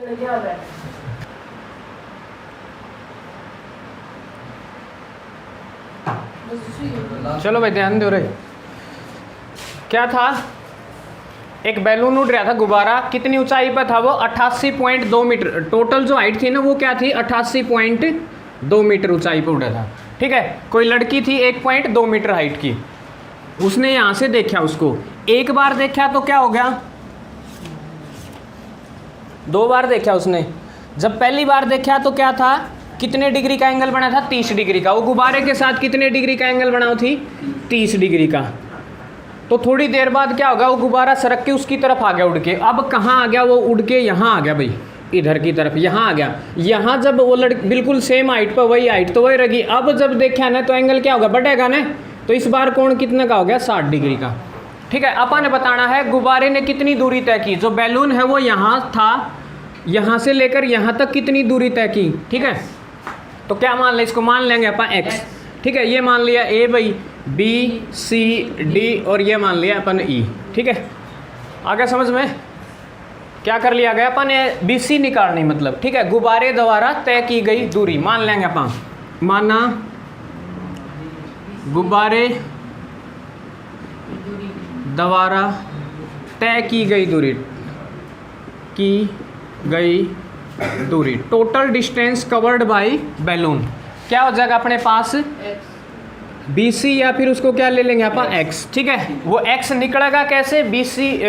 चलो भाई ध्यान दो रे। क्या था, एक बैलून उड़ रहा था, गुब्बारा कितनी ऊंचाई पर था वो, 88.2 मीटर। टोटल जो हाइट थी ना वो क्या थी, 88.2 मीटर ऊंचाई पर उड़ा था। ठीक है, कोई लड़की थी 1.2 मीटर हाइट की, उसने यहाँ से देखा उसको, एक बार देखा तो क्या हो गया, 2 बार देखा उसने। जब पहली बार देखा तो क्या था, कितने डिग्री का एंगल बना था, 30 डिग्री का। वो गुब्बारे के साथ कितने डिग्री का एंगल बना थी, 30 डिग्री का। तो थोड़ी देर बाद क्या होगा, वो गुब्बारा सरक के उसकी तरफ आ गया उड़ के। अब कहाँ आ गया वो, उड़ के यहाँ आ गया भाई, इधर की तरफ यहाँ आ गया। यहाँ जब वो बिल्कुल सेम हाइट पर, वही हाइट तो वही रहेगी। अब जब देखा ना तो एंगल क्या होगा, बढ़ेगा ना। तो इस बार कोण कितने का हो गया, 60 डिग्री का। ठीक है, अपन ने बताना है गुब्बारे ने कितनी दूरी तय की। जो बैलून है वो यहाँ था, यहाँ से लेकर यहाँ तक कितनी दूरी तय की। ठीक है, तो क्या मान लें, इसको मान लेंगे अपन x। ठीक है, ये मान लिया a by B C D, और ये मान लिया अपन e। ठीक है, आगे समझ में क्या कर लिया गया अपन ने, बी सी निकालनी मतलब। ठीक है, गुब्बारे द्वारा तय की गई दूरी मान लेंगे अपन। माना गुब्बारे द्वारा तय की गई दूरी, total distance covered by balloon, क्या हो जाएगा अपने पास, BC, या फिर उसको क्या ले लेंगे अपन x। ठीक है, वो x निकलेगा कैसे, BC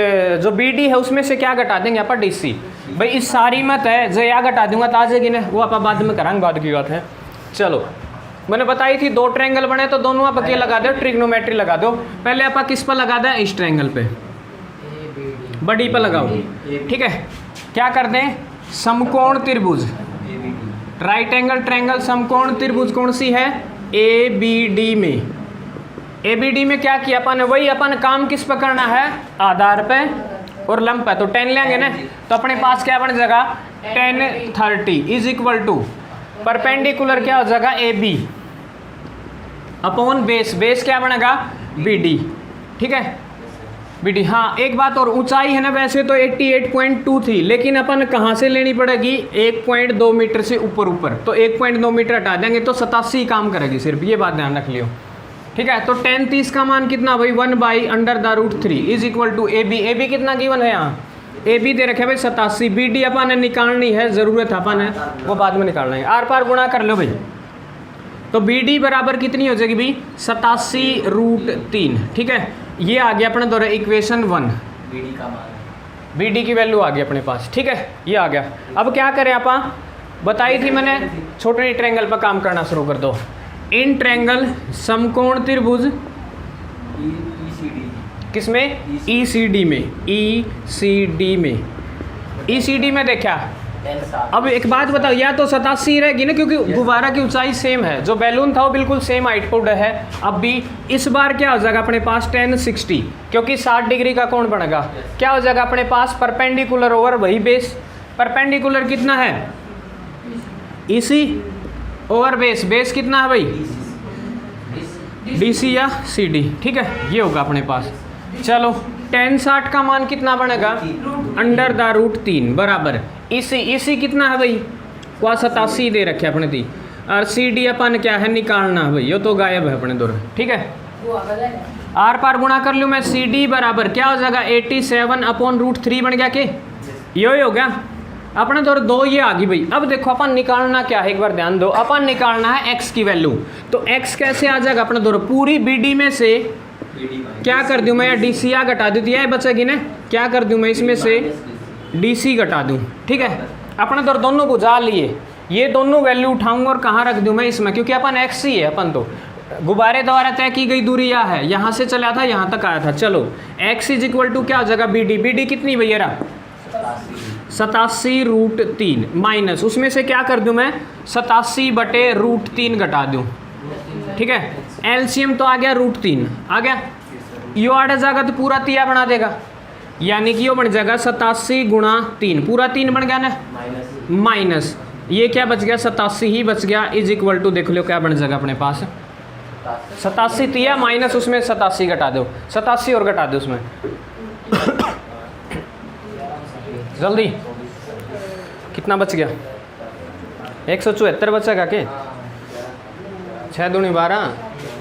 जो BD है उसमें से क्या घटा देंगे अपन, DC। भाई इस सारी मत है जो या घटा दूंगा तो आ जाएगी ना, वो अपन बाद में कराएंगे, बाद की बात है। चलो, मैंने बताई थी 2 ट्रायंगल बने तो दोनों आप क्या लगा दो, ट्रिग्नोमेट्री लगा दो। पहले आप किस पर लगा दें, इस ट्रायंगल पे, बड़ी पर लगाओ। ठीक है, क्या कर दें, समकोण त्रिभुज, राइट एंगल ट्रायंगल समकोण त्रिभुज कौन सी है, ABD में। ABD में क्या किया अपन ने, वही अपन काम किस पर करना है, आधार पे और लंब पे। तो 10 लेंगे ना, तो अपने पास क्या बन जाएगा, 10 30 इज इक्वल टू परपेंडिकुलर क्या हो जाएगा, AB अपॉन बेस, बेस क्या बनेगा, BD। ठीक है, BD। हाँ, एक बात और, ऊंचाई है ना वैसे तो 88.2 थी, लेकिन अपन कहाँ से लेनी पड़ेगी, 1.2 मीटर से ऊपर। तो 1.2 मीटर हटा देंगे तो 87 काम करेगी सिर्फ, ये बात ध्यान रख लियो। ठीक है, तो 10 30 का मान कितना भाई, 1/√3 इज इक्वल टू AB कितना गिवन है यहाँ, AB दे रखे भाई 87, BD अपन ने निकालनी है, ज़रूरत है अपन है, वो बाद में निकालना है। आर पार गुणा कर लो भाई, तो BD बराबर कितनी हो जाएगी भाई, 87√3। ठीक है, ये आ गया अपने द्वारा इक्वेशन 1, BD का मान, BD की वैल्यू आ गई अपने पास। ठीक है, ये आ गया। अब क्या करें अपन, बताई थी मैंने, छोटे ट्रायंगल पर काम करना शुरू कर दो। इन ट्रायंगल समकोण त्रिभुज, किसमें, ECD में, ECD में देखा। अब एक बात बताओ, या तो 87 रहेगी ना, क्योंकि गुब्बारा की ऊंचाई सेम है, जो बैलून था वो बिल्कुल सेम हाइट पर है। अब भी इस बार क्या हो जाएगा अपने पास 10 60, क्योंकि 60 डिग्री का कोण बनेगा। क्या हो जाएगा अपने पास, परपेंडिकुलर ओवर वही बेस। परपेंडिकुलर कितना है, EC ओवर बेस, बेस कितना है भाई, DC या CD। ठीक है, ये होगा अपने पास। चलो, 10 60 का मान कितना बनेगा, √3 बराबर EC कितना है भाई, वह 87 दे रखे अपने थी, और CD अपन क्या है निकालना है भाई, ये तो गायब है अपने दौर। ठीक है, आर पार गुणा कर लूँ मैं, CD बराबर क्या हो जाएगा, 87/√3 बन गया के, ये हो गया अपने दौर 2, ये आ गई भाई। अब देखो अपन निकालना क्या है, एक बार ध्यान दो, अपन निकालना है x की वैल्यू। तो x कैसे आ जाएगा अपने दौर, पूरी BD में से क्या कर दूं मैं, या DC घटा दूँ, यह बचेगी ना, क्या कर दूं मैं, इसमें से DC घटा दूं। ठीक है, अपने तो दोनों बुझा लिए, ये दोनों वैल्यू उठाऊंगा और कहाँ रख दूं मैं, इसमें, क्योंकि अपन x ही है, अपन तो गुब्बारे द्वारा तय की गई दूरी यह है, यहाँ से चला था यहाँ तक आया था। चलो, x इज इक्वल टू क्या हो जाएगा, BD कितनी भैया, 87√3 माइनस, उसमें से क्या कर दूं मैं, 87/√3 घटा दूं। ठीक है, LCM तो आ गया √3 आ गया, यो आ जाएगा तो पूरा 3 बना देगा, यानी कि यो बन जाएगा 87 गुणा 3, पूरा 3 बन गया ना, माइनस ये क्या बच गया, 87 ही बच गया, इज इक्वल टू देख लो क्या बन जाएगा अपने पास, 87 तिया माइनस उसमें 87 घटा दो, 87 और घटा दो उसमें जल्दी कितना बच गया 174 बचेगा के 6 दूनी 12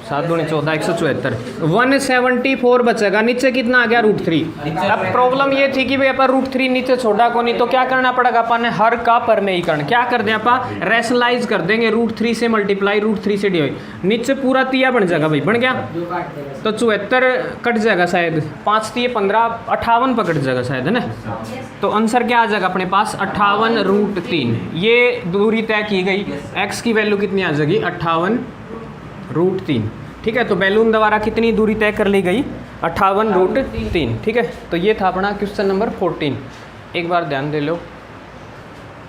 7 दूनी 14 174 174 बचेगा। नीचे कितना आ गया √3। अब प्रॉब्लम ये थी कि भाई अपन √3 नीचे छोड़ा को नहीं, तो क्या करना पड़ेगा अपन ने हर का परमेयीकरण क्या कर दें अपन रैशनलाइज कर देंगे √3 से मल्टीप्लाई √3 से डिवाइड, नीचे पूरा तिया बन जाएगा भाई, बन गया। तो 74 कट जाएगा शायद, 5 तिये 15 58 पर कट जाएगा शायद, है ना। तो आंसर क्या आ जाएगा अपने पास 58 √3। ये दूरी तय की गई, x की वैल्यू कितनी आ जाएगी 58 √3। ठीक है, तो बैलून द्वारा कितनी दूरी तय कर ली गई 58 √3। ठीक है, तो ये था अपना क्वेश्चन नंबर 14। एक बार ध्यान दे लो।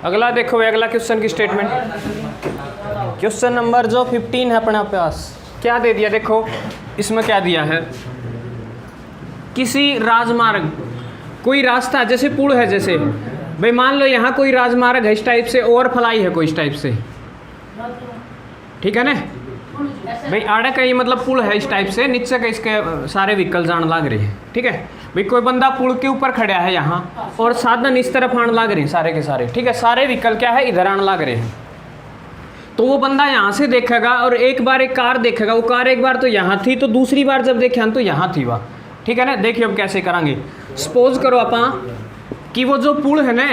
अगला देखो, अगला क्वेश्चन की स्टेटमेंट, क्वेश्चन नंबर जो 15 है अपने पास, क्या दे दिया देखो, इसमें क्या दिया है, किसी राजमार्ग कोई रास्ता जैसे पुल है, जैसे भाई मान लो यहाँ कोई राजमार्ग है इस टाइप से, ओवरफ्लाई है कोई इस टाइप से, ठीक है ना भाई, आड़े का ये मतलब पुल है इस टाइप से, नीचे का इसके सारे व्हीकल जान लाग रहे हैं। ठीक है भाई, कोई बंदा पुल के ऊपर खड़ा है यहाँ और साधन इस तरफ आने लाग रहे हैं सारे के सारे। ठीक है, सारे व्हीकल क्या है इधर आने लाग रहे हैं। तो वो बंदा यहाँ से देखेगा और एक बार एक कार देखेगा, वो कार एक बार तो यहाँ थी, तो दूसरी बार जब देखा तो यहाँ थी वह। ठीक है ना, देखिए अब कैसे करांगे। सपोज करो अपन कि वो जो पुल है ना,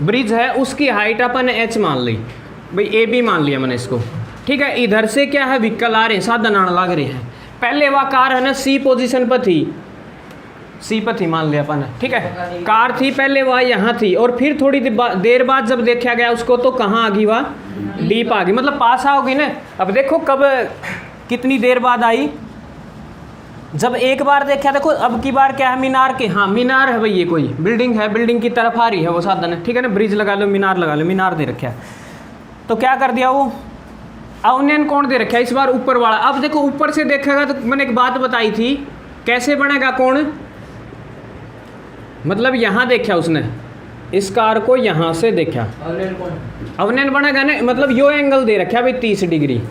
ब्रिज है, उसकी हाइट अपन ने h मान ली भाई, AB मान लिया मैंने इसको। ठीक है, इधर से क्या है व्हीकल आ रहे हैं, साधन आने लग रहे हैं। पहले वह कार है ना C पोजीशन पर थी, C पर थी मान लिया अपन। ठीक है, कार थी पहले वह यहाँ थी, और फिर थोड़ी देर बाद जब देखा गया उसको तो कहाँ आ गई वह D पर आ गई, मतलब पास आओगी ना। अब देखो कब कितनी देर बाद आई, जब एक बार देखा। देखो अब की बार क्या है, मीनार के, हाँ मीनार है भाई, ये कोई बिल्डिंग है, बिल्डिंग की तरफ आ रही है वो साधन है। ठीक है ना, ब्रिज लगा लो, मीनार लगा लो, मीनार दे रखा है। तो क्या कर दिया वो अवनयन कोण दे रखा है इस बार ऊपर वाला। अब देखो ऊपर से देखेगा तो मैंने एक बात बताई थी, कैसे बनेगा कोण, मतलब यहाँ देखा उसने इस कार को, यहाँ से देखा अवनयन बनेगा ना, मतलब यो एंगल दे रखा है भाई 30 डिग्री।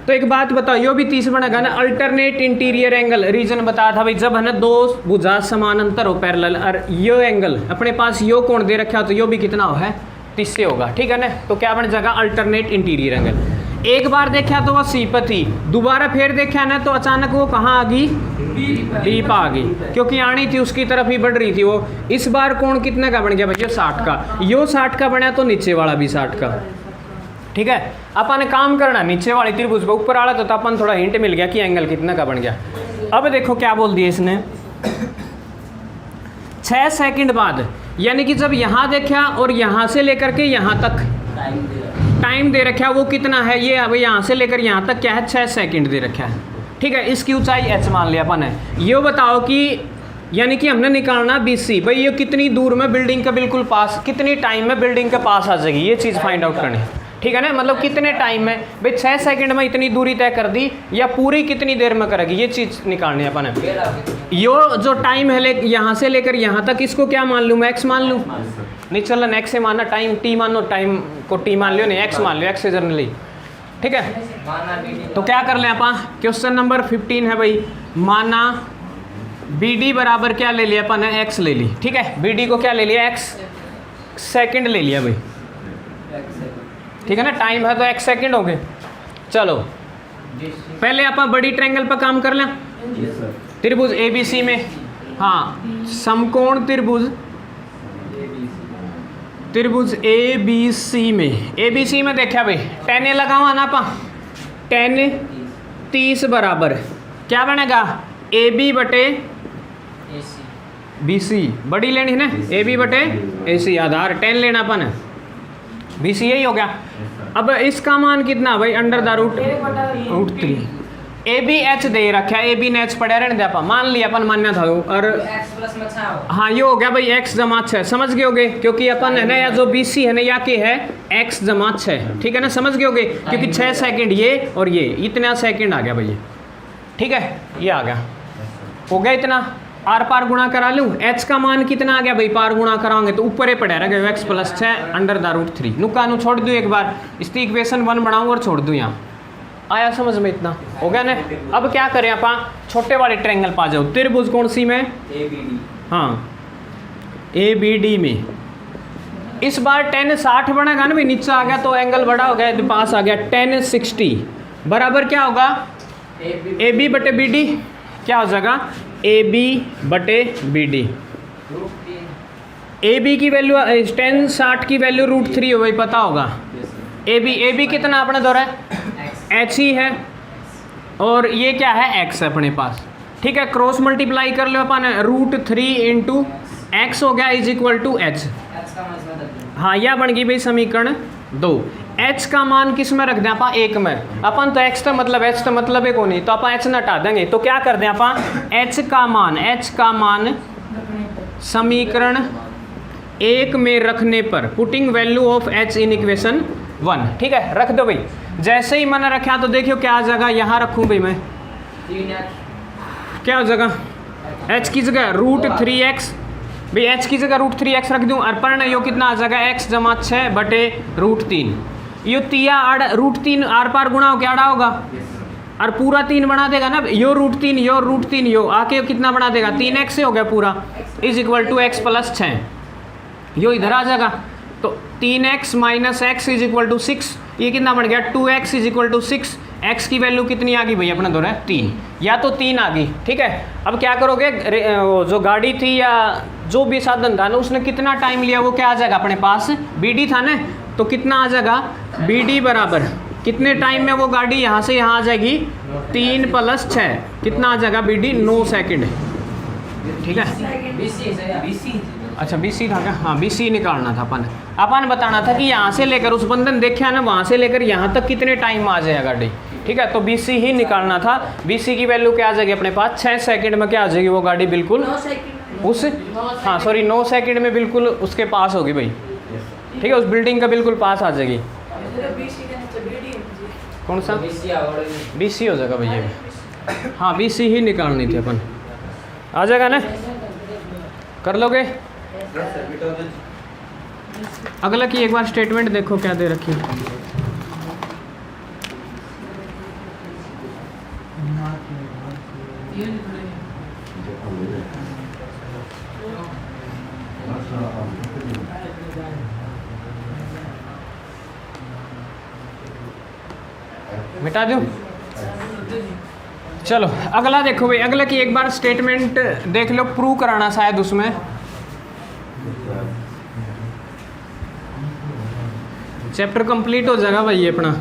तो एक बात बताओ, यो भी 30 बनेगा ना, अल्टरनेट इंटीरियर एंगल। रीजन बताया था भाई, जब है ना दो भुजा समानांतर हो पैरेलल, और यो एंगल अपने पास यो कोण दे रखा तो यो भी कितना हो है 30 से होगा। ठीक है ना, तो क्या बन जाएगा अल्टरनेट इंटीरियर एंगल। एक बार देखा तो वह C पर थी, दोबारा फिर देखा ना तो अचानक वो कहाँ आ गई D पर आ गई, क्योंकि आनी थी उसकी तरफ ही बढ़ रही थी वो। इस बार कोण कितने का बन गया भैया 60 का, यो 60 का बना तो नीचे वाला भी 60 का। ठीक है, अपन ने काम करना नीचे वाले त्रिभुज पर, ऊपर वाला तो अपन थोड़ा हिंट मिल गया कि एंगल कितने का बन गया। अब देखो क्या बोल दिया इसने 6 सेकंड बाद, यानी कि जब यहाँ देखा और यहाँ से लेकर के यहाँ तक टाइम दे रखा है, वो कितना है ये, अब यहाँ से लेकर यहाँ तक क्या है 6 सेकंड दे रखा है। ठीक है, इसकी ऊंचाई h मान लिया अपन है। ये बताओ कि यानी कि हमने निकालना BC, भाई ये कितनी दूर में बिल्डिंग के बिल्कुल पास, कितनी टाइम में बिल्डिंग के पास आ जाएगी, ये चीज़ फाइंड आउट करनी। ठीक है ना, मतलब कितने टाइम में भाई 6 सेकंड में इतनी दूरी तय कर दी, या पूरी कितनी देर में करेगी, ये चीज़ निकालनी है अपन है। यो जो टाइम है यहाँ से लेकर यहाँ तक, इसको क्या मान लूँ मैं, x मान लूँ, नहीं चलन x से माना, टाइम t मानो, टाइम को t मान लियो, नहीं x मान लियो, x से जर्नली। ठीक है, तो क्या कर लें अपन, क्वेश्चन नंबर 15 है भाई, माना BD बराबर क्या ले लिया अपन ने, x ले ली। ठीक है, BD को क्या ले लिया, x सेकंड ले लिया भाई। ठीक है ना, टाइम है तो x सेकंड हो गए। चलो पहले अपन बड़ी ट्रायंगल पर काम कर लें, त्रिभुज ABC में, हाँ समकोण त्रिभुज ABC में देखा भाई, tan A लगावा ना पा, tan 30 बराबर क्या बनेगा AB बटे BC, बड़ी लेनी है ना, AB बटे AC, आधार 10 लेना अपन है, BC यही हो गया। अब इसका मान कितना भाई √3। AB H दे रखा है, AB ने H पढ़ा रहने दे अपन, मान लिया अपन मान्य था, और हाँ ये हो गया भाई x जमा 6, समझ गए होगे, क्योंकि अपन है ना या जो BC है ना या के है x जमा 6। ठीक है ना, समझ गए होगे, क्योंकि 6 सेकंड ये और ये इतना सेकंड आ गया भाई। ठीक है, ये आ गया, हो गया इतना, आर पार गुणा करा लूँ, h का मान कितना आ गया भाई, पार गुणा कराओगे तो ऊपर ही पड़ा रहेगा x + 6 √3। नुका नु छोड़ दूँ एक बार, इसकी इक्वेशन 1 बनाऊँ और छोड़ दूँ यहाँ, आया समझ में, इतना हो गया ना। अब क्या करें अपन, छोटे वाले ट्रायंगल पा जाओ, त्रिभुज कौन सी में, हाँ ABD में। इस बार tan 60 बनेगा ना भाई, नीचे आ गया तो एंगल बड़ा हो गया, पास आ गया tan 60 बराबर क्या होगा ए बी बटे बी डी। क्या हो जाएगा ए बी बटे बी डी। ए बी की वैल्यू tan 60 की वैल्यू √3 हो गई, पता होगा। ए बी कितना अपने दौरा है एच ही है और ये क्या है एक्स है अपने पास, ठीक है। क्रॉस मल्टीप्लाई कर लो अपन, √3 इंटू एक्स हो गया इज इक्वल टू एच। हाँ यह बन गई भाई समीकरण 2। एच का मान किस में रख दें अपन, 1 में। अपन तो एक्स तो मतलब एच तो मतलब एक हो नहीं, तो अपन एच न हटा देंगे, तो क्या कर दें अपन एच का मान समीकरण 1 में रखने पर putting value of H in equation 1, ठीक है। रख दो भाई, जैसे ही मैंने रखा तो देखियो क्या आ जाएगा, यहाँ रखूँ भाई मैं, क्या हो जाएगा h की जगह √3x, भाई h की जगह √3x रख दूँ, अर्पण यो कितना आ जाएगा x जमा 6 बटे √3। यो तिया √3 आर पार गुणा हो क्या आड़ा होगा और पूरा 3 बना देगा ना, यो √3 यो आके कितना बना देगा 3x से हो गया पूरा, is equal to x plus 6, यो इधर आ जाएगा तो 3x minus x is equal to 6, ये कितना बन गया 2x is equal to 6। x की वैल्यू कितनी आ गई भाई अपना दो है 3, या तो 3 आ गई, ठीक है। अब क्या करोगे, जो गाड़ी थी या जो भी साधन था ना उसने कितना टाइम लिया वो क्या आ जाएगा अपने पास, BD था ना, तो कितना आ जाएगा BD बराबर कितने टाइम में वो गाड़ी यहाँ से यहाँ आ जाएगी 3 + 6, कितना आ जाएगा BD 9 सेकंड, ठीक है। अच्छा BC था क्या, हाँ BC निकालना था अपन बताना था कि यहाँ से लेकर उस बंधन देखा ना वहाँ से लेकर यहाँ तक कितने टाइम आ जाएगा गाड़ी, ठीक है। तो BC ही निकालना था। BC की वैल्यू क्या आ जाएगी अपने पास 6 सेकंड में क्या आ जाएगी वो गाड़ी बिल्कुल उस 9 सेकंड में बिल्कुल उसके पास होगी भाई, ठीक है, उस बिल्डिंग का बिल्कुल पास आ जाएगी। कौन सा BC हो जाएगा भैया, हाँ BC ही निकालनी थी अपन, आ जाएगा ना, कर लोगे। अगला की एक बार स्टेटमेंट देखो क्या दे रखी है। मिटा दूं, चलो अगला देखो भाई, अगला की एक बार स्टेटमेंट देख लो, प्रूव कराना शायद उसमें। चैप्टर कंप्लीट हो जाएगा भाई ये अपना।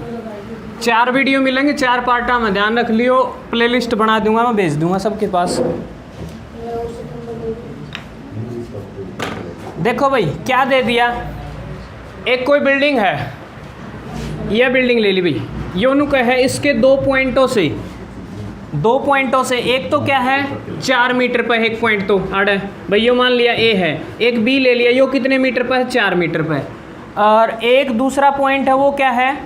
4 वीडियो मिलेंगे 4 पार्टा में, ध्यान रख लियो, प्लेलिस्ट बना दूंगा मैं, भेज दूंगा सबके पास। देखो भाई क्या दे दिया, एक कोई बिल्डिंग है, यह बिल्डिंग ले ली भाई, योनु का है, इसके 2 पॉइंटों से एक तो क्या है 4 मीटर पर, एक पॉइंट तो आड़ है भाई, यो मान लिया A है, एक B ले लिया, यो कितने मीटर पर है 4 मीटर पर, और एक दूसरा पॉइंट है वो क्या है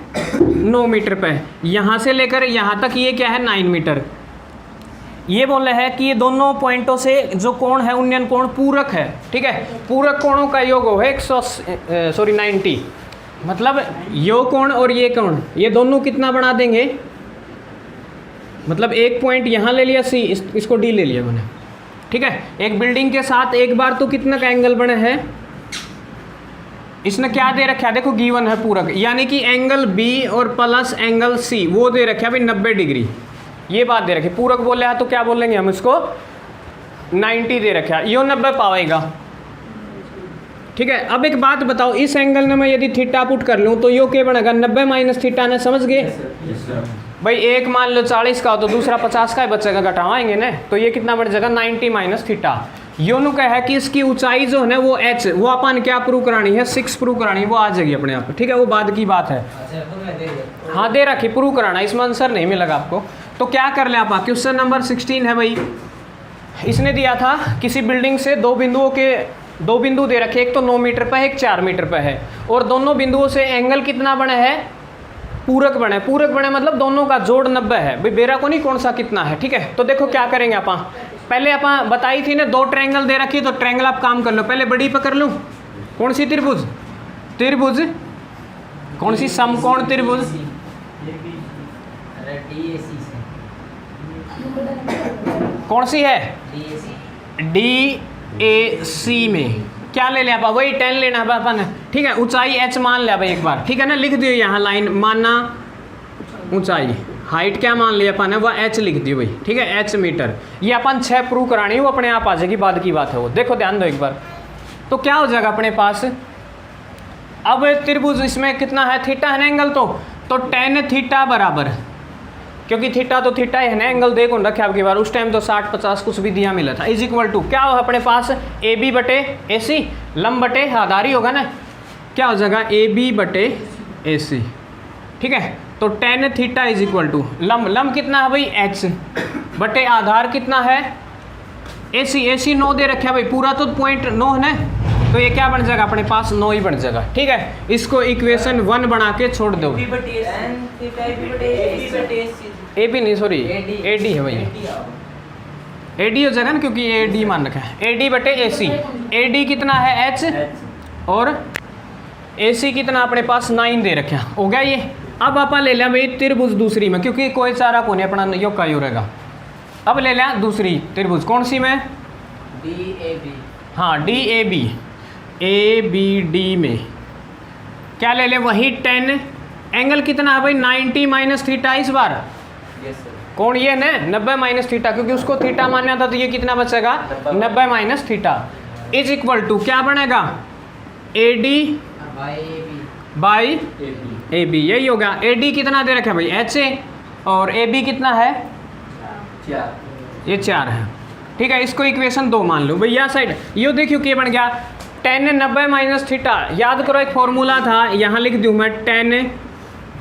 9 मीटर पर, यहाँ से लेकर यहाँ तक ये क्या है 9 मीटर। ये बोल रहे हैं कि ये दोनों पॉइंटों से जो कोण है उन्नयन कोण पूरक है, ठीक है। पूरक कोणों का योग हो है 90, मतलब यो कोण और ये कोण ये दोनों कितना बना देंगे, मतलब एक पॉइंट यहाँ ले लिया C, इसको D ले लिया मैंने, ठीक है। एक बिल्डिंग के साथ एक बार तो कितना का एंगल बने है, इसने क्या दे रखा है देखो, गिवन है पूरक, यानी कि एंगल B और प्लस एंगल C वो दे रखा है भाई 90 डिग्री, ये बात दे रखी। पूरक बोले हैं तो क्या बोलेंगे हम इसको 90 दे रखा है, यो 90 पावेगा, ठीक है। अब एक बात बताओ, इस एंगल में मैं यदि थीटा पुट कर लूँ तो यो क्या बनेगा 90 माइनस थीटा ने, समझ गए भाई। एक मान लो 40 का हो तो दूसरा 50 का ही बचेगा, घटावाएंगे ना, तो ये कितना बढ़ जाएगा 90 माइनस थीटा। योनु का है कि इसकी ऊंचाई जो है ना वो h, वो अपन क्या प्रूव करानी है 6 प्रूव करानी है, वो आ जाएगी अपने आप, ठीक है, वो बाद की बात है। हाँ दे रखी, प्रूव कराना, इसमें आंसर नहीं मिलेगा आपको। तो क्या कर ले आप, क्वेश्चन नंबर 16 है भाई, इसने दिया था किसी बिल्डिंग से 2 बिंदु दे रखे, एक तो 9 मीटर पर है, एक 4 मीटर पर है, और दोनों बिंदुओं से एंगल कितना बना है पूरक बने, मतलब दोनों का जोड़ 90 है भाई, बेरा को नहीं कौन सा कितना है, ठीक है। तो देखो क्या करेंगे आप, पहले आप बताई थी ना 2 ट्रायंगल दे रखी, तो ट्रायंगल आप काम कर लो, पहले बड़ी पकड़ लूँ, कौन सी त्रिभुज, कौन सी समकोण त्रिभुज, कौन सी है DAC में, क्या ले लिया अपन, वही 10 लेना है अपन, ठीक है। ऊंचाई h मान लिया भाई एक बार, ठीक है ना, लिख दियो यहाँ लाइन, मानना ऊंचाई, हाइट क्या मान लिया अपन है, वह h लिख दियो भाई, ठीक है, h मीटर। ये अपन 6 प्रूव करानी है, वो अपने आप आ जाएगी, बाद की बात है वो। देखो ध्यान दो एक बार, तो क्या हो जाएगा अपने पास, अब त्रिभुज इसमें कितना है, थीटा है ना एंगल, तो tan थीटा बराबर, क्योंकि थीटा तो थीटा है ना, एंगल देखो रखे आपकी बार, उस टाइम तो 60-50 कुछ भी दिया मिला था, इज इक्वल टू क्या हो अपने पास, ए बी बटे ए सी, लंब बटे आधारी होगा ना, क्या हो जाएगा ए बी बटे ए सी, ठीक है। तो tan theta is equal to लंब कितना है भाई h बटे आधार कितना है ए सी 9 दे रखे भाई, पूरा तो पॉइंट 9 है ना, तो ये क्या बन जाएगा अपने पास, 9 ही बन जाएगा, ठीक है। इसको इक्वेशन 1 बना के छोड़ दो, ए बी नहीं सॉरी ए डी है भैया, ए डी हो जाएगा ना, क्योंकि ए डी मान रखा है, ए डी बटे ए सी, ए डी कितना है h और ए सी कितना अपने पास 9 दे रखे हैं, हो गया ये। अब अपन ले लिया भाई त्रिभुज दूसरी में, क्योंकि कोई सारा को नहीं अपना योग का ही रहेगा। अब ले लिया दूसरी त्रिभुज, कौन सी में, डी ए बी, हाँ डी ए बी डी में क्या ले ले, वही 10, एंगल कितना है भाई 90 माइनस थीटा, इस बार यस सर, कौन ये ना 90 माइनस थीटा, क्योंकि उसको थीटा मानना था, तो ये कितना बचेगा 90 minus theta, is equal to क्या बनेगा, A D by A B, यही होगा। ए डी कितना दे रखा है भाई एच ए, और ए बी कितना है, 4, ये 4 है, ठीक है। इसको इक्वेशन 2 मान लो भाई, यह साइड ये देखियो क्या बन गया, tan 90 माइनस थीटा, याद करो एक फॉर्मूला था, यहाँ लिख दूँ मैं tan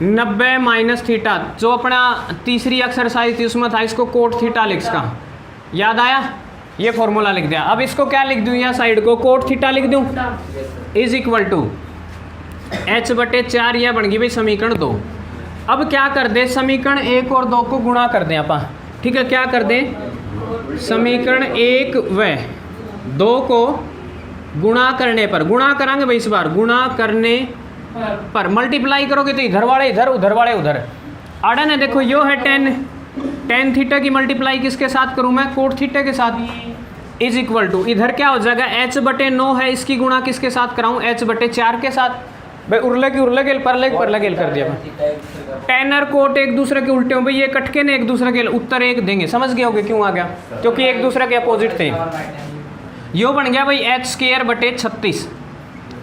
90 माइनस थीटा, जो अपना तीसरी एक्सरसाइज थी उसमें था, इसको कोट थीटा लिख का, याद आया, ये फॉर्मूला लिख दिया। अब इसको क्या लिख दूँ, यहाँ साइड को कोट थीटा लिख दूँ, इज इक्वल टू h बटे 4, यह बन गई भाई समीकरण 2। अब क्या कर दे, समीकरण 1 और 2 को गुणा कर दें अपन, ठीक है, क्या कर दें, समीकरण 1 व 2 को गुणा करने पर, गुणा करांगे भाई इस बार, गुणा करने पर मल्टीप्लाई करोगे तो इधर वाले इधर, उधर वाले उधर, आड़ा ना देखो यो है tan थीटा की मल्टीप्लाई किसके साथ करूं मैं, कोट थीटा के साथ, इज इक्वल टू इधर क्या हो जाएगा, h बटे 9 है, इसकी गुणा किसके साथ कराऊं, h बटे 4 के साथ, भाई उर्ले की उर्ले गेल पर गेल कर दिया मैं, tan और कोट एक दूसरे के उल्टे हो भाई, ये कटके ने एक दूसरे के उत्तर एक देंगे, समझ गए होगे क्यों आ गया, क्योंकि एक दूसरे के अपोजिट थे। यो बन गया भाई h स्क्वायर बटे 36,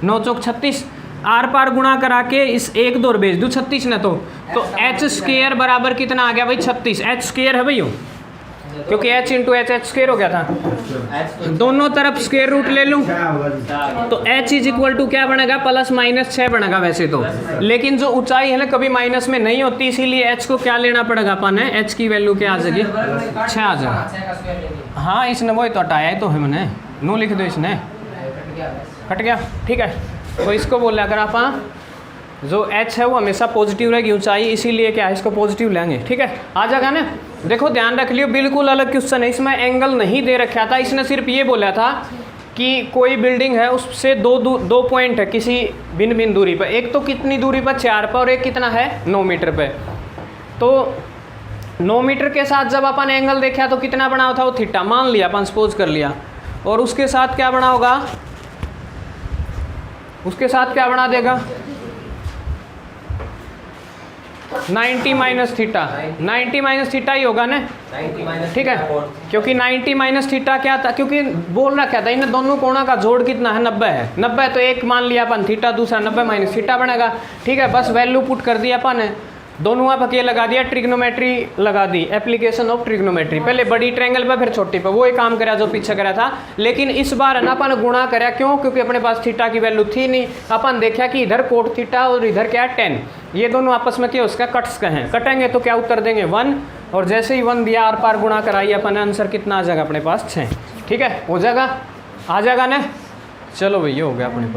9 चौक 36, आर पार गुणा करा के इस 1 2 भेज दूँ 36 ना, तो h स्क्वायर बराबर कितना आ गया भाई 36, h स्क्वायर है भाई, क्योंकि h इंटू एच स्क्वायर हो गया था, दोनों तरफ स्क्वायर रूट ले लूँ तो h इज इक्वल टू क्या बनेगा, प्लस माइनस 6 बनेगा वैसे तो, लेकिन जो ऊंचाई है ना कभी माइनस में नहीं होती, इसीलिए h को क्या लेना पड़ेगा अपन है, h की वैल्यू क्या आ जाएगी 6 आ जाएगा। हाँ इसने वही तो हटाया ही तो है, मैंने नो लिख दो, इसने हट गया, ठीक है। तो इसको बोल अगर आप जो h है वो हमेशा पॉजिटिव रहेगी ऊंचाई, इसीलिए क्या है इसको पॉजिटिव लेंगे, ठीक है, आ जाएगा ना। देखो ध्यान रख लियो, बिल्कुल अलग क्वेश्चन है, इसमें एंगल नहीं दे रखा था, इसने सिर्फ ये बोला था कि कोई बिल्डिंग है उससे दो पॉइंट है किसी भिन्न भिन्न दूरी पर, एक तो कितनी दूरी पर 4 पर और एक कितना है 9 मीटर पे, तो 9 मीटर के साथ जब अपन एंगल देखा तो कितना बना था वो थीटा मान लिया अपन, सपोज कर लिया, और उसके साथ क्या बना होगा, उसके साथ क्या बना देगा 90 माइनस थीटा, 90 माइनस थीटा ही होगा ना, ठीक है, क्योंकि 90 माइनस थीटा क्या था, क्योंकि बोल रखा था इन दोनों कोणों का जोड़ कितना है 90 है, 90 तो एक मान लिया अपन थीटा, दूसरा 90 माइनस थीटा बनेगा, ठीक है। बस वैल्यू पुट कर दिया अपन ने, दोनों आप ये लगा दिया, ट्रिग्नोमेट्री लगा दी, एप्लीकेशन ऑफ ट्रिग्नोमेट्री, पहले बड़ी ट्रायंगल पर फिर छोटी पर, वो ही काम करा जो पीछे करा था, लेकिन इस बार है ना अपन गुणा करा, क्यों, क्योंकि अपने पास थीटा की वैल्यू थी नहीं, अपन देखा कि इधर कोट थीटा और इधर क्या है 10, ये दोनों आपस में क्या उसका कट्स का हैं, कटेंगे तो क्या उत्तर देंगे 1, और जैसे ही 1 दिया आर पार गुणा कराइए अपन, आंसर कितना आ जाएगा अपने पास 6, ठीक है, हो जाएगा, आ जाएगा ना। चलो भैया हो गया अपने पास।